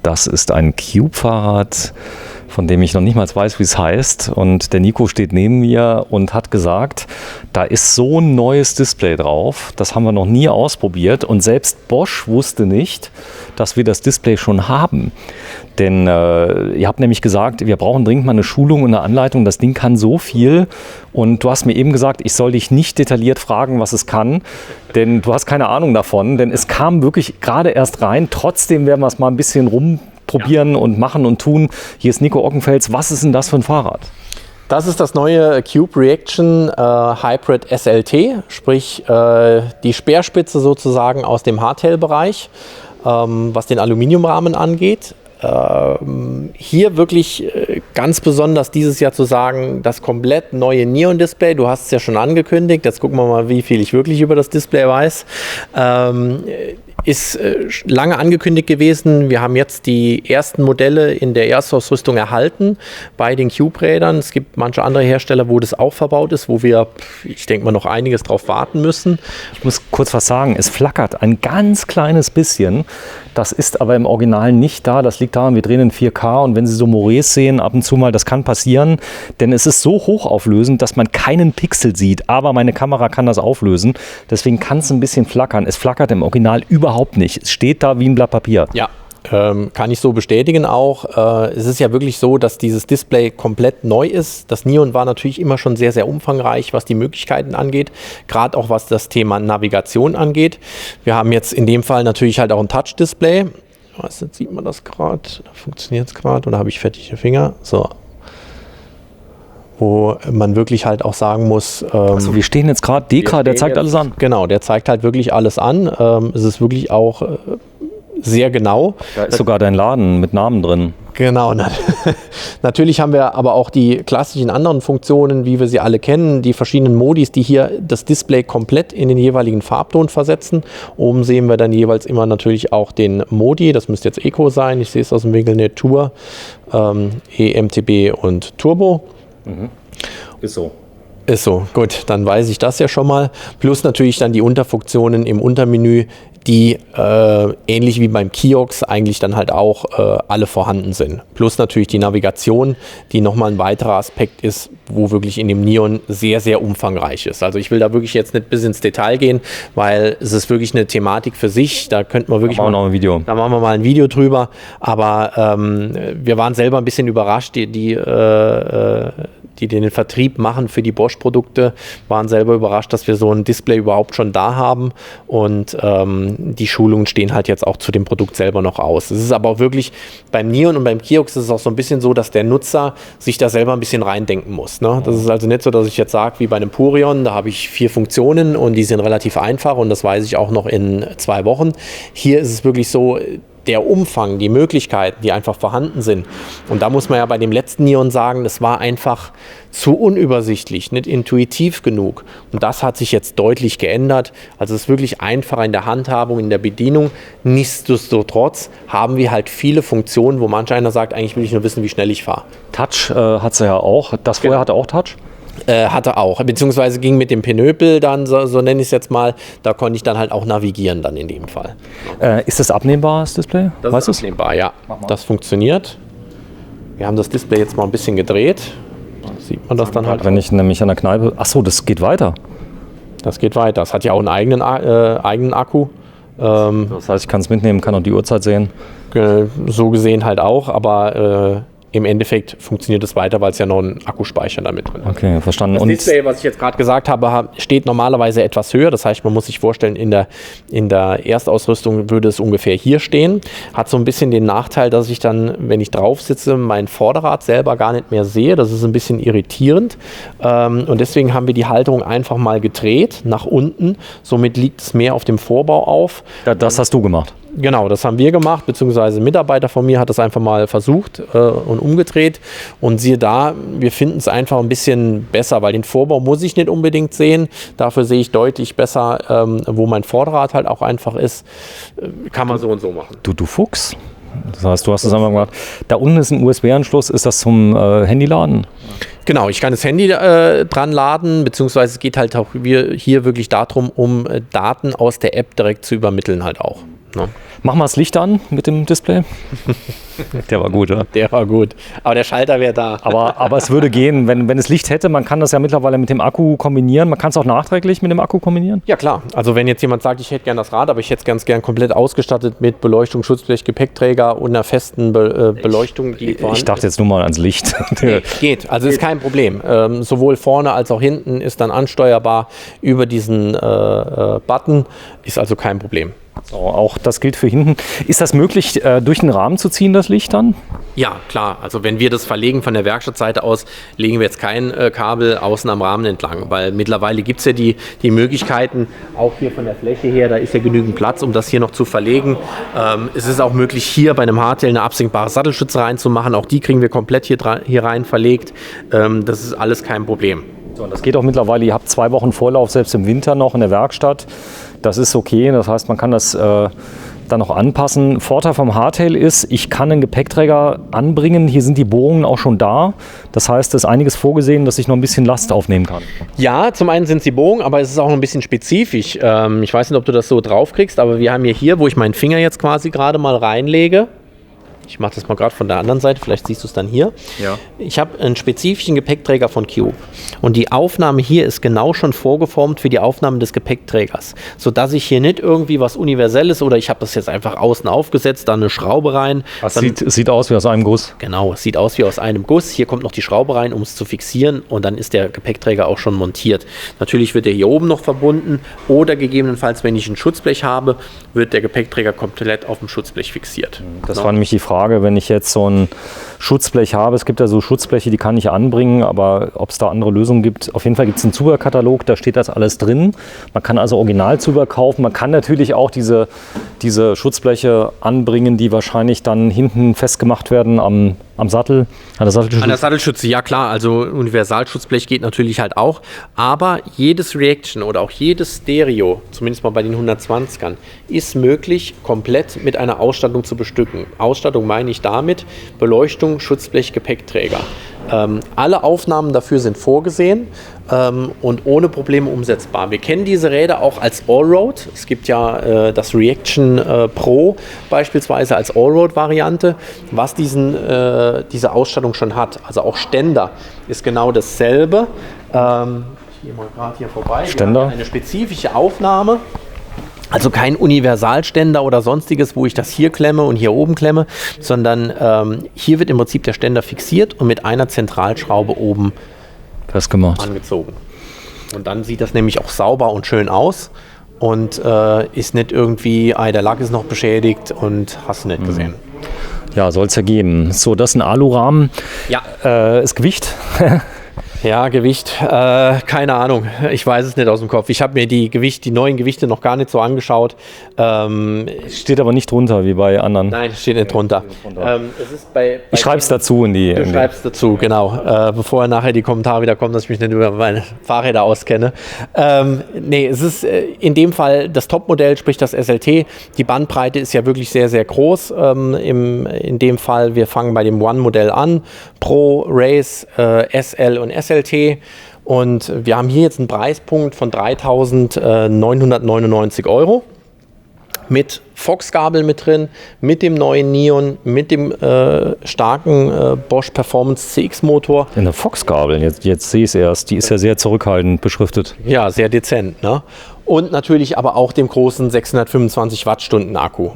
Das ist ein Cube-Fahrrad, von dem ich noch nicht mal weiß, wie es heißt. Und der Nico steht neben mir und hat gesagt, da ist so ein neues Display drauf. Das haben wir noch nie ausprobiert. Und selbst Bosch wusste nicht, dass wir das Display schon haben. Denn ihr habt nämlich gesagt, wir brauchen dringend mal eine Schulung und eine Anleitung. Das Ding kann so viel. Und du hast mir eben gesagt, ich soll dich nicht detailliert fragen, was es kann. Denn du hast keine Ahnung davon. Denn es kam wirklich gerade erst rein. Trotzdem werden wir es mal ein bisschen rumprobieren und machen und tun. Hier ist Nico Ockenfels. Was ist denn das für ein Fahrrad? Das ist das neue Cube Reaction Hybrid SLT, sprich die Speerspitze sozusagen aus dem Hardtail-Bereich, was den Aluminiumrahmen angeht. Hier wirklich ganz besonders dieses Jahr zu sagen, das komplett neue Neon-Display. Du hast es ja schon angekündigt, jetzt gucken wir mal, wie viel ich wirklich über das Display weiß. Ist lange angekündigt gewesen. Wir haben jetzt die ersten Modelle in der Erstausrüstung erhalten bei den Cube-Rädern. Es gibt manche andere Hersteller, wo das auch verbaut ist, wo wir, ich denke mal, noch einiges drauf warten müssen. Ich muss kurz was sagen. Es flackert ein ganz kleines bisschen. Das ist aber im Original nicht da. Das liegt daran, wir drehen in 4K und wenn Sie so Moraes sehen, ab und zu mal, das kann passieren, denn es ist so hochauflösend, dass man keinen Pixel sieht, aber meine Kamera kann das auflösen. Deswegen kann es ein bisschen flackern. Es flackert im Original überhaupt nicht. Es steht da wie ein Blatt Papier. Ja. Kann ich so bestätigen auch. Es ist ja wirklich so, dass dieses Display komplett neu ist. Das Neon war natürlich immer schon sehr, sehr umfangreich, was die Möglichkeiten angeht, gerade auch was das Thema Navigation angeht. Wir haben jetzt in dem Fall natürlich halt auch ein Touch-Display. Jetzt sieht man das gerade, funktioniert es gerade oder habe ich fettige Finger? So. Wo man wirklich halt auch sagen muss... also wir stehen jetzt gerade, Deka, der zeigt alles an. Genau, der zeigt halt wirklich alles an. Es ist wirklich auch... sehr genau. Da ist sogar dein Laden mit Namen drin. Genau. Natürlich haben wir aber auch die klassischen anderen Funktionen, wie wir sie alle kennen, die verschiedenen Modis, die hier das Display komplett in den jeweiligen Farbton versetzen. Oben sehen wir dann jeweils immer natürlich auch den Modi, das müsste jetzt Eco sein, ich sehe es aus dem Winkel, ne, Tour, EMTB und Turbo. Ist so. Ist so, gut, dann weiß ich das ja schon mal. Plus natürlich dann die Unterfunktionen im Untermenü, die ähnlich wie beim Kiox eigentlich dann halt auch alle vorhanden sind. Plus natürlich die Navigation, die nochmal ein weiterer Aspekt ist, wo wirklich in dem Neon sehr, sehr umfangreich ist. Also ich will da wirklich jetzt nicht bis ins Detail gehen, weil es ist wirklich eine Thematik für sich. Da könnten wir wirklich da machen wir mal ein Video drüber. Aber wir waren selber ein bisschen überrascht, die den Vertrieb machen für die Bosch-Produkte, waren selber überrascht, dass wir so ein Display überhaupt schon da haben und die Schulungen stehen halt jetzt auch zu dem Produkt selber noch aus. Es ist aber auch wirklich, beim Neon und beim Kiox ist es auch so ein bisschen so, dass der Nutzer sich da selber ein bisschen reindenken muss. Ne? Das ist also nicht so, dass ich jetzt sage, wie bei einem Purion, da habe ich 4 Funktionen und die sind relativ einfach und das weiß ich auch noch in 2 Wochen. Hier ist es wirklich so, der Umfang, die Möglichkeiten, die einfach vorhanden sind. Und da muss man ja bei dem letzten Neon sagen, das war einfach zu unübersichtlich, nicht intuitiv genug. Und das hat sich jetzt deutlich geändert. Also es ist wirklich einfacher in der Handhabung, in der Bedienung. Nichtsdestotrotz haben wir halt viele Funktionen, wo manch einer sagt, eigentlich will ich nur wissen, wie schnell ich fahre. Touch hat sie ja auch. Das vorher hatte auch Touch? Hatte auch, beziehungsweise ging mit dem Pinöpel dann, so nenne ich es jetzt mal, da konnte ich dann halt auch navigieren dann in dem Fall. Ist das abnehmbar, das Display? Das ist abnehmbar, ja. Das funktioniert. Wir haben das Display jetzt mal ein bisschen gedreht. Da sieht man das dann halt. Wenn ich nämlich an der Kneipe... Achso, das geht weiter. Das geht weiter. Es hat ja auch einen eigenen Akku. Das heißt, ich kann es mitnehmen, kann auch die Uhrzeit sehen. So gesehen halt auch, aber... im Endeffekt funktioniert es weiter, weil es ja noch einen Akkuspeicher damit drin hat. Okay, verstanden. Das Display, was ich jetzt gerade gesagt habe, steht normalerweise etwas höher. Das heißt, man muss sich vorstellen, in der Erstausrüstung würde es ungefähr hier stehen. Hat so ein bisschen den Nachteil, dass ich dann, wenn ich drauf sitze, mein Vorderrad selber gar nicht mehr sehe. Das ist ein bisschen irritierend. Und deswegen haben wir die Halterung einfach mal gedreht nach unten. Somit liegt es mehr auf dem Vorbau auf. Ja, das hast du gemacht. Genau, das haben wir gemacht, beziehungsweise ein Mitarbeiter von mir hat das einfach mal versucht und umgedreht. Und siehe da, wir finden es einfach ein bisschen besser, weil den Vorbau muss ich nicht unbedingt sehen. Dafür sehe ich deutlich besser, wo mein Vorderrad halt auch einfach ist. Kann man so und so machen. Du Fuchs. Das heißt, du hast es einfach gemacht. Da unten ist ein USB-Anschluss. Ist das zum Handyladen? Genau, ich kann das Handy dran laden, beziehungsweise es geht halt auch hier wirklich darum, um Daten aus der App direkt zu übermitteln halt auch. Ne? Machen wir das Licht an mit dem Display. Der war gut, oder? Der war gut. Aber der Schalter wäre da. Aber es würde gehen, wenn es Licht hätte. Man kann das ja mittlerweile mit dem Akku kombinieren. Man kann es auch nachträglich mit dem Akku kombinieren. Ja klar, also wenn jetzt jemand sagt, ich hätte gern das Rad, aber ich hätte es ganz gern komplett ausgestattet mit Beleuchtung, Schutzblech, Gepäckträger und einer festen Beleuchtung. Die Ich dachte jetzt nur mal ans Licht. Nee, geht, also ist kein Problem. Sowohl vorne als auch hinten ist dann ansteuerbar über diesen Button, ist also kein Problem. So, auch das gilt für hinten. Ist das möglich, durch den Rahmen zu ziehen, das Licht dann? Ja, klar. Also wenn wir das verlegen von der Werkstattseite aus, legen wir jetzt kein Kabel außen am Rahmen entlang, weil mittlerweile gibt es ja die Möglichkeiten, auch hier von der Fläche her, da ist ja genügend Platz, um das hier noch zu verlegen. Es ist auch möglich, hier bei einem Hardtail eine absenkbare Sattelstütze reinzumachen. Auch die kriegen wir komplett hier rein verlegt. Das ist alles kein Problem. So, das geht auch mittlerweile. Ihr habt 2 Wochen Vorlauf, selbst im Winter noch in der Werkstatt. Das ist okay. Das heißt, man kann das dann noch anpassen. Vorteil vom Hardtail ist, ich kann einen Gepäckträger anbringen. Hier sind die Bohrungen auch schon da. Das heißt, es ist einiges vorgesehen, dass ich noch ein bisschen Last aufnehmen kann. Ja, zum einen sind es die Bogen, aber es ist auch noch ein bisschen spezifisch. Ich weiß nicht, ob du das so drauf kriegst, aber wir haben hier, wo ich meinen Finger jetzt quasi gerade mal reinlege. Ich mache das mal gerade von der anderen Seite, vielleicht siehst du es dann hier. Ja. Ich habe einen spezifischen Gepäckträger von Cube. Und die Aufnahme hier ist genau schon vorgeformt für die Aufnahme des Gepäckträgers. Sodass ich hier nicht irgendwie was Universelles oder ich habe das jetzt einfach außen aufgesetzt, da eine Schraube rein. Das sieht aus wie aus einem Guss. Genau, es sieht aus wie aus einem Guss. Hier kommt noch die Schraube rein, um es zu fixieren und dann ist der Gepäckträger auch schon montiert. Natürlich wird er hier oben noch verbunden oder gegebenenfalls, wenn ich ein Schutzblech habe, wird der Gepäckträger komplett auf dem Schutzblech fixiert. Das war nämlich die Frage, wenn ich jetzt so ein Schutzblech habe. Es gibt ja so Schutzbleche, die kann ich anbringen, aber ob es da andere Lösungen gibt. Auf jeden Fall gibt es einen Zubehörkatalog, da steht das alles drin. Man kann also Originalzubehör kaufen. Man kann natürlich auch diese Schutzbleche anbringen, die wahrscheinlich dann hinten festgemacht werden am Sattel. An der Sattelstütze, ja klar. Also Universalschutzblech geht natürlich halt auch. Aber jedes Reaction oder auch jedes Stereo, zumindest mal bei den 120ern, ist möglich, komplett mit einer Ausstattung zu bestücken. Ausstattung meine ich damit Beleuchtung, Schutzblech, Gepäckträger. Alle Aufnahmen dafür sind vorgesehen und ohne Probleme umsetzbar. Wir kennen diese Räder auch als Allroad. Es gibt ja das Reaction Pro beispielsweise als Allroad-Variante, was diese Ausstattung schon hat. Also auch Ständer ist genau dasselbe. Ich gehe mal gerade hier vorbei. Ständer. Eine spezifische Aufnahme. Also kein Universalständer oder sonstiges, wo ich das hier klemme und hier oben klemme, sondern hier wird im Prinzip der Ständer fixiert und mit einer Zentralschraube oben festgemacht angezogen. Und dann sieht das nämlich auch sauber und schön aus und ist nicht irgendwie, der Lack ist noch beschädigt und hast du nicht gesehen. Ja, soll es ja geben. So, das ist ein Alurahmen. Ja. Das Gewicht. Ja, Gewicht, keine Ahnung, ich weiß es nicht aus dem Kopf. Ich habe mir die neuen Gewichte noch gar nicht so angeschaut. Steht aber nicht drunter wie bei anderen. Nein, steht nicht drunter. Es ist ich schreibe es dazu in die... Du schreibst dazu, genau. Bevor nachher die Kommentare wieder kommen, dass ich mich nicht über meine Fahrräder auskenne. Nee, es ist in dem Fall das Topmodell, sprich das SLT. Die Bandbreite ist ja wirklich sehr, sehr groß. In dem Fall, wir fangen bei dem One-Modell an. Pro, Race, SL und SLT. Und wir haben hier jetzt einen Preispunkt von 3.999 € mit Fox-Gabel mit drin, mit dem neuen Neon, mit dem starken Bosch Performance CX Motor. Eine Fox-Gabel, jetzt sehe ich es erst, die ist ja sehr zurückhaltend beschriftet. Ja, sehr dezent, ne? Und natürlich aber auch dem großen 625 Wattstunden Akku.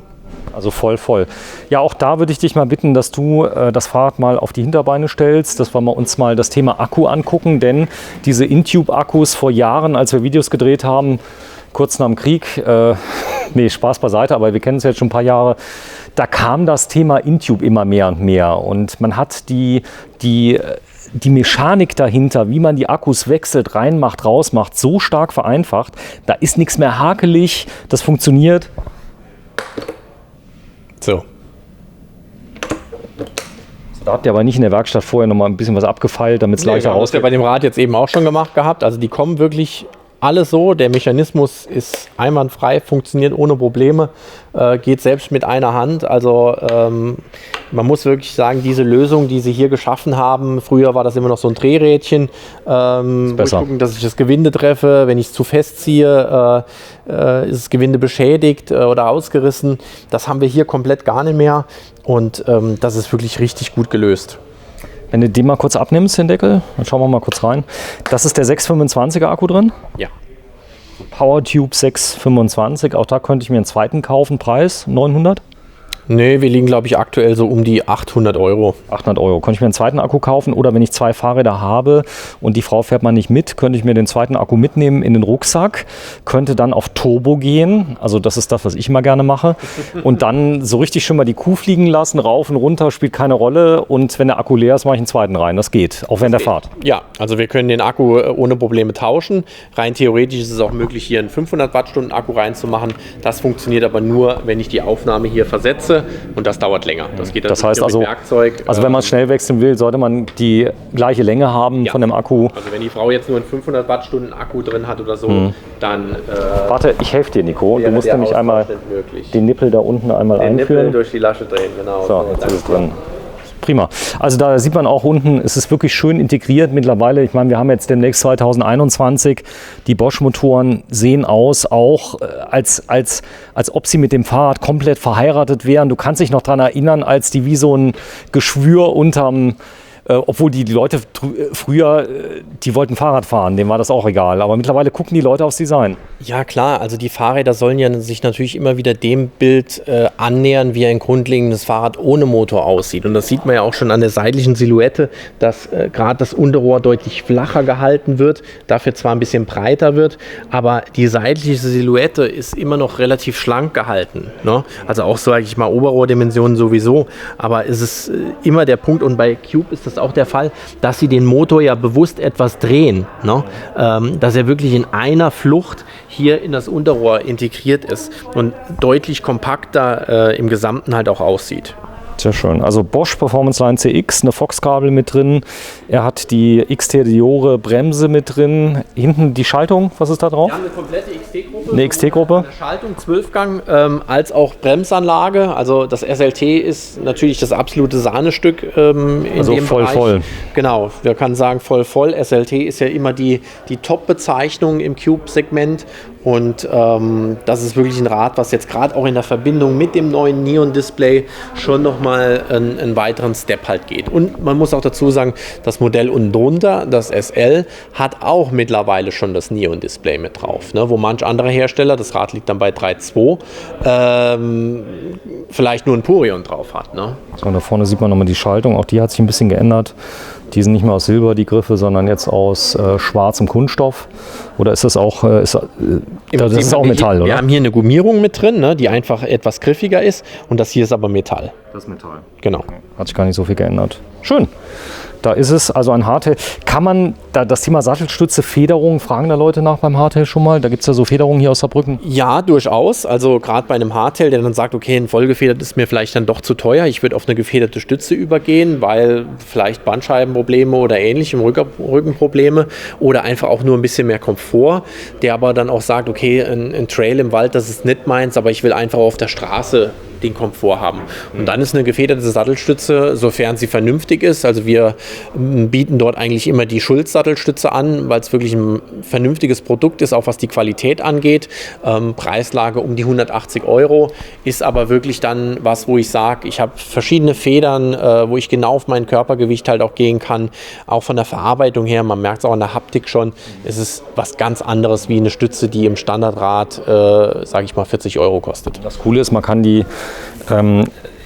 Also voll. Ja, auch da würde ich dich mal bitten, dass du das Fahrrad mal auf die Hinterbeine stellst, dass wir uns mal das Thema Akku angucken, denn diese Intube-Akkus vor Jahren, als wir Videos gedreht haben, kurz nach dem Krieg, nee, Spaß beiseite, aber wir kennen es jetzt schon ein paar Jahre, da kam das Thema Intube immer mehr und mehr und man hat die Mechanik dahinter, wie man die Akkus wechselt, reinmacht, rausmacht, so stark vereinfacht, da ist nichts mehr hakelig, das funktioniert. So. Da habt ihr aber nicht in der Werkstatt vorher noch mal ein bisschen was abgefeilt, damit es leichter rausgeht. Das haben wir bei dem Rad jetzt eben auch schon gemacht gehabt. Also die kommen wirklich alle so. Der Mechanismus ist einwandfrei, funktioniert ohne Probleme, geht selbst mit einer Hand. Also man muss wirklich sagen, diese Lösung, die sie hier geschaffen haben, früher war das immer noch so ein Drehrädchen, wo ich gucken, dass ich das Gewinde treffe, wenn ich es zu fest ziehe, ist das Gewinde beschädigt oder ausgerissen. Das haben wir hier komplett gar nicht mehr und das ist wirklich richtig gut gelöst. Wenn du den mal kurz abnimmst, den Deckel, dann schauen wir mal kurz rein. Das ist der 625er Akku drin? Ja. PowerTube 625, auch da könnte ich mir einen zweiten kaufen, Preis 900? Nee, wir liegen, glaube ich, aktuell so um die 800 Euro. 800 Euro. Könnte ich mir einen zweiten Akku kaufen oder wenn ich 2 Fahrräder habe und die Frau fährt mal nicht mit, könnte ich mir den zweiten Akku mitnehmen in den Rucksack, könnte dann auf Turbo gehen, also das ist das, was ich immer gerne mache und dann so richtig schon mal die Kuh fliegen lassen, rauf und runter, spielt keine Rolle und wenn der Akku leer ist, mache ich einen zweiten rein. Das geht, auch während der Fahrt. Ja, also wir können den Akku ohne Probleme tauschen. Rein theoretisch ist es auch möglich, hier einen 500 Wattstunden Akku reinzumachen. Das funktioniert aber nur, wenn ich die Aufnahme hier versetze. Und das dauert länger. Das geht das heißt also, mit Werkzeug. Also wenn man schnell wechseln will, sollte man die gleiche Länge haben von dem Akku. Also wenn die Frau jetzt nur einen 500 Wattstunden Akku drin hat oder so, dann... Warte, ich helfe dir, Nico. Du musst nämlich einmal den Nippel da unten einmal einführen. Den Nippel durch die Lasche drehen, genau. So, jetzt ist es drin. Prima. Also da sieht man auch unten, es ist wirklich schön integriert mittlerweile. Ich meine, wir haben jetzt demnächst 2021, die Bosch-Motoren sehen aus, auch als ob sie mit dem Fahrrad komplett verheiratet wären. Du kannst dich noch daran erinnern, als die wie so ein Geschwür unterm... obwohl die Leute früher, die wollten Fahrrad fahren, denen war das auch egal. Aber mittlerweile gucken die Leute aufs Design. Ja klar, also die Fahrräder sollen ja sich natürlich immer wieder dem Bild annähern, wie ein grundlegendes Fahrrad ohne Motor aussieht. Und das sieht man ja auch schon an der seitlichen Silhouette, dass gerade das Unterrohr deutlich flacher gehalten wird, dafür zwar ein bisschen breiter wird, aber die seitliche Silhouette ist immer noch relativ schlank gehalten. Ne? Also auch, sage ich mal, Oberrohrdimensionen sowieso. Aber es ist immer der Punkt, und bei Cube ist das auch der Fall, dass sie den Motor ja bewusst etwas drehen, ne? Dass er wirklich in einer Flucht hier in das Unterrohr integriert ist und deutlich kompakter im Gesamten halt auch aussieht. Sehr schön. Also Bosch Performance Line CX, eine Fox-Kabel mit drin. Er hat die exteriore Bremse mit drin. Hinten die Schaltung, was ist da drauf? Wir haben eine komplette XT-Gruppe. Eine XT-Gruppe. Eine Schaltung, 12-Gang, als auch Bremsanlage. Also das SLT ist natürlich das absolute Sahnestück in also dem voll, Bereich. Voll. Genau, wir können sagen voll. SLT ist ja immer die Top-Bezeichnung im Cube-Segment. Und das ist wirklich ein Rad, was jetzt gerade auch in der Verbindung mit dem neuen Neon-Display schon nochmal einen weiteren Step halt geht. Und man muss auch dazu sagen, das Modell unten drunter, das SL, hat auch mittlerweile schon das Neon-Display mit drauf. Ne? Wo manch anderer Hersteller, das Rad liegt dann bei 3.2, vielleicht nur ein Purion drauf hat. Ne? So, da vorne sieht man nochmal die Schaltung, auch die hat sich ein bisschen geändert. Die sind nicht mehr aus Silber, die Griffe, sondern jetzt aus schwarzem Kunststoff. Oder ist das auch, das ist auch Metall, oder? Wir haben hier eine Gummierung mit drin, ne, die einfach etwas griffiger ist. Und das hier ist aber Metall. Das ist Metall. Genau. Okay. Hat sich gar nicht so viel geändert. Schön. Da ist es, also ein Hardtail. Kann man, das Thema Sattelstütze, Federung, fragen da Leute nach beim Hardtail schon mal? Da gibt es ja so Federungen hier aus Saarbrücken. Ja, durchaus. Also gerade bei einem Hardtail, der dann sagt, okay, ein vollgefedert ist mir vielleicht dann doch zu teuer. Ich würde auf eine gefederte Stütze übergehen, weil vielleicht Bandscheibenprobleme oder ähnliche Rückenprobleme oder einfach auch nur ein bisschen mehr Komfort. Der aber dann auch sagt, okay, ein Trail im Wald, das ist nicht meins, aber ich will einfach auf der Straße den Komfort haben. Und dann ist eine gefederte Sattelstütze, sofern sie vernünftig ist. Also wir bieten dort eigentlich immer die Schulz-Sattelstütze an, weil es wirklich ein vernünftiges Produkt ist, auch was die Qualität angeht. Preislage um die 180 Euro, ist aber wirklich dann was, wo ich sage, ich habe verschiedene Federn, wo ich genau auf mein Körpergewicht halt auch gehen kann. Auch von der Verarbeitung her, man merkt es auch an der Haptik schon, es ist was ganz anderes wie eine Stütze, die im Standardrad, sage ich mal, 40 Euro kostet. Das Coole ist, man kann die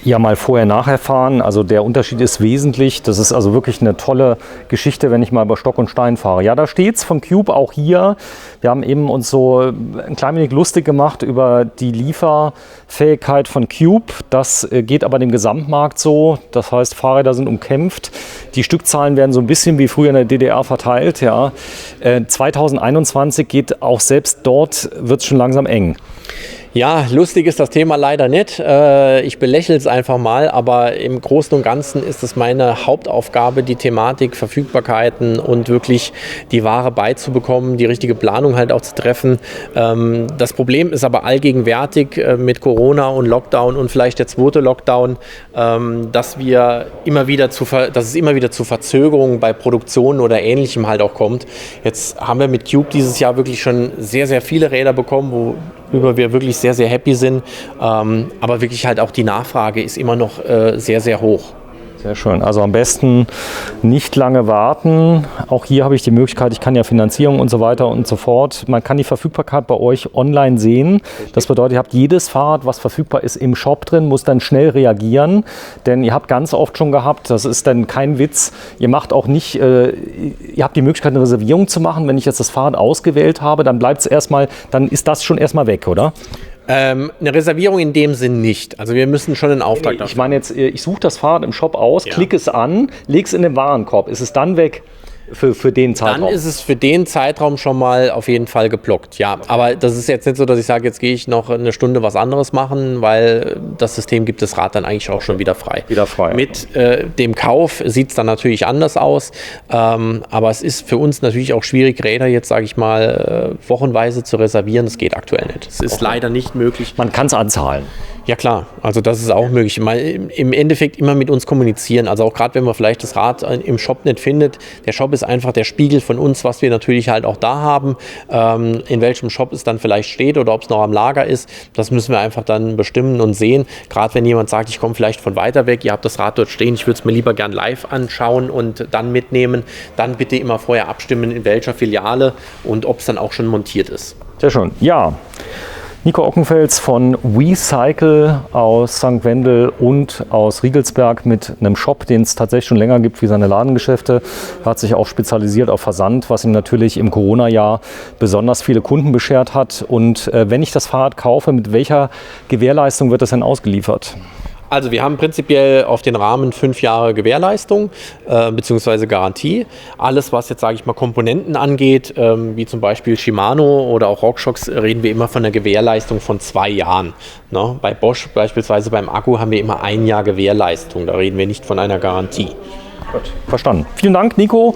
ja mal vorher-nachher fahren. Also der Unterschied ist wesentlich. Das ist also wirklich eine tolle Geschichte, wenn ich mal über Stock und Stein fahre. Ja, da steht's von Cube auch hier. Wir haben eben uns so ein klein wenig lustig gemacht über die Lieferfähigkeit von Cube. Das geht aber dem Gesamtmarkt so. Das heißt, Fahrräder sind umkämpft. Die Stückzahlen werden so ein bisschen wie früher in der DDR verteilt. Ja. 2021 geht auch selbst dort, wird es schon langsam eng. Ja, lustig ist das Thema leider nicht. Ich belächle es einfach mal, aber im Großen und Ganzen ist es meine Hauptaufgabe, die Thematik, Verfügbarkeiten und wirklich die Ware beizubekommen, die richtige Planung halt auch zu treffen. Das Problem ist aber allgegenwärtig mit Corona und Lockdown und vielleicht der zweite Lockdown, dass es immer wieder zu Verzögerungen bei Produktionen oder Ähnlichem halt auch kommt. Jetzt haben wir mit Cube dieses Jahr wirklich schon sehr, sehr viele Räder bekommen, worüber wir wirklich sehr, sehr happy sind. Aber wirklich halt auch die Nachfrage ist immer noch sehr, sehr hoch. Sehr schön. Also am besten nicht lange warten. Auch hier habe ich die Möglichkeit, ich kann ja Finanzierung und so weiter und so fort. Man kann die Verfügbarkeit bei euch online sehen. Das bedeutet, ihr habt jedes Fahrrad, was verfügbar ist, im Shop drin, muss dann schnell reagieren. Denn ihr habt ganz oft schon gehabt, das ist dann kein Witz, ihr macht auch nicht, ihr habt die Möglichkeit, eine Reservierung zu machen. Wenn ich jetzt das Fahrrad ausgewählt habe, dann bleibt es erstmal, dann ist das schon erstmal weg, oder? Eine Reservierung in dem Sinn nicht. Also wir müssen schon einen Auftrag dafür. Ich meine jetzt, ich suche das Fahrrad im Shop aus, klicke es an, lege es in den Warenkorb. Ist es dann weg für den Zeitraum? Dann ist es für den Zeitraum schon mal auf jeden Fall geblockt, ja. Aber das ist jetzt nicht so, dass ich sage, jetzt gehe ich noch eine Stunde was anderes machen, weil das System gibt das Rad dann eigentlich auch schon wieder frei. Mit dem Kauf sieht es dann natürlich anders aus, aber es ist für uns natürlich auch schwierig, Räder jetzt, sage ich mal, wochenweise zu reservieren. Das geht aktuell nicht. Es ist leider nicht möglich. Man kann es anzahlen. Ja klar, also das ist auch möglich. Im Endeffekt immer mit uns kommunizieren. Also auch gerade wenn man vielleicht das Rad im Shop nicht findet. Der Shop ist einfach der Spiegel von uns, was wir natürlich halt auch da haben. In welchem Shop es dann vielleicht steht oder ob es noch am Lager ist, das müssen wir einfach dann bestimmen und sehen. Gerade wenn jemand sagt, ich komme vielleicht von weiter weg, ihr habt das Rad dort stehen, ich würde es mir lieber gern live anschauen und dann mitnehmen, dann bitte immer vorher abstimmen, in welcher Filiale und ob es dann auch schon montiert ist. Sehr schön. Ja. Nico Ockenfels von WeCycle aus St. Wendel und aus Riegelsberg mit einem Shop, den es tatsächlich schon länger gibt wie seine Ladengeschäfte. Er hat sich auch spezialisiert auf Versand, was ihm natürlich im Corona-Jahr besonders viele Kunden beschert hat. Und wenn ich das Fahrrad kaufe, mit welcher Gewährleistung wird das denn ausgeliefert? Also wir haben prinzipiell auf den Rahmen 5 Jahre Gewährleistung bzw. Garantie. Alles, was jetzt, sage ich mal, Komponenten angeht, wie zum Beispiel Shimano oder auch RockShox, reden wir immer von einer Gewährleistung von 2 Jahren. Ne? Bei Bosch beispielsweise beim Akku haben wir immer 1 Jahr Gewährleistung. Da reden wir nicht von einer Garantie. Gut, verstanden. Vielen Dank, Nico.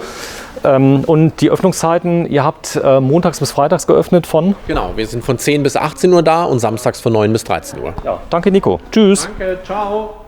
Und die Öffnungszeiten, ihr habt montags bis freitags geöffnet von? Genau, wir sind von 10 bis 18 Uhr da und samstags von 9 bis 13 Uhr. Ja, danke, Nico. Tschüss. Danke, ciao.